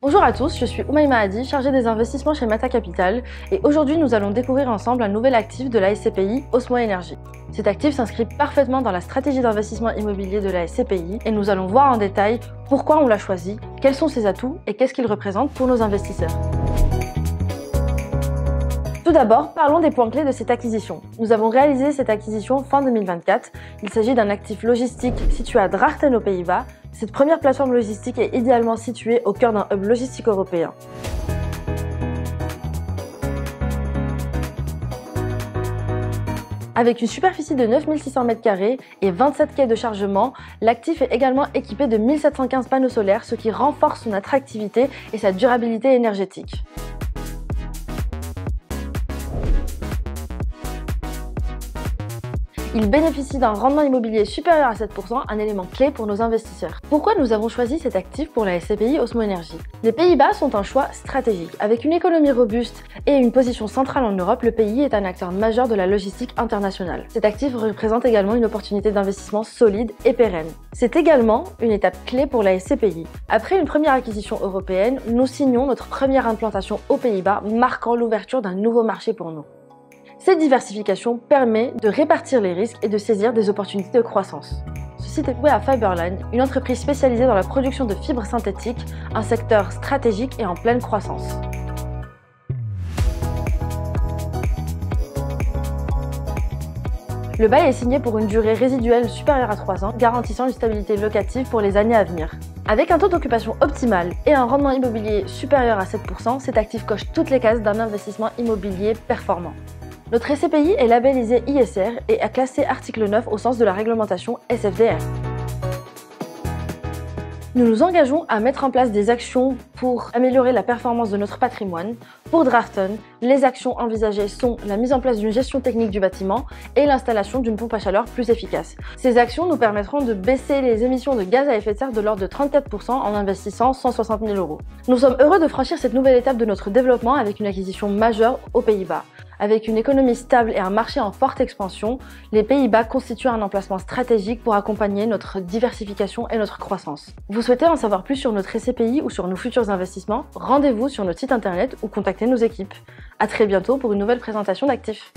Bonjour à tous, je suis Oumaima Hadi, chargée des investissements chez Mata Capital et aujourd'hui nous allons découvrir ensemble un nouvel actif de la SCPI, Osmo Énergie. Cet actif s'inscrit parfaitement dans la stratégie d'investissement immobilier de la SCPI et nous allons voir en détail pourquoi on l'a choisi, quels sont ses atouts et qu'est-ce qu'il représente pour nos investisseurs. Tout d'abord, parlons des points clés de cette acquisition. Nous avons réalisé cette acquisition fin 2024. Il s'agit d'un actif logistique situé à Drachten aux Pays-Bas. Cette première plateforme logistique est idéalement située au cœur d'un hub logistique européen. Avec une superficie de 9600 m² et 27 quais de chargement, l'actif est également équipé de 1715 panneaux solaires, ce qui renforce son attractivité et sa durabilité énergétique. Il bénéficie d'un rendement immobilier supérieur à 7%, un élément clé pour nos investisseurs. Pourquoi nous avons choisi cet actif pour la SCPI Osmo Énergie? Les Pays-Bas sont un choix stratégique. Avec une économie robuste et une position centrale en Europe, le pays est un acteur majeur de la logistique internationale. Cet actif représente également une opportunité d'investissement solide et pérenne. C'est également une étape clé pour la SCPI. Après une première acquisition européenne, nous signons notre première implantation aux Pays-Bas, marquant l'ouverture d'un nouveau marché pour nous. Cette diversification permet de répartir les risques et de saisir des opportunités de croissance. Ce site est loué à Fiberline, une entreprise spécialisée dans la production de fibres synthétiques, un secteur stratégique et en pleine croissance. Le bail est signé pour une durée résiduelle supérieure à 3 ans, garantissant une stabilité locative pour les années à venir. Avec un taux d'occupation optimal et un rendement immobilier supérieur à 7%, cet actif coche toutes les cases d'un investissement immobilier performant. Notre SCPI est labellisée ISR et est classée article 9 au sens de la réglementation SFDR. Nous nous engageons à mettre en place des actions pour améliorer la performance de notre patrimoine. Pour Drachten, les actions envisagées sont la mise en place d'une gestion technique du bâtiment et l'installation d'une pompe à chaleur plus efficace. Ces actions nous permettront de baisser les émissions de gaz à effet de serre de l'ordre de 34% en investissant 160 000 €. Nous sommes heureux de franchir cette nouvelle étape de notre développement avec une acquisition majeure aux Pays-Bas. Avec une économie stable et un marché en forte expansion, les Pays-Bas constituent un emplacement stratégique pour accompagner notre diversification et notre croissance. Vous souhaitez en savoir plus sur notre SCPI ou sur nos futurs investissements? Rendez-vous sur notre site internet ou contactez nos équipes. À très bientôt pour une nouvelle présentation d'actifs.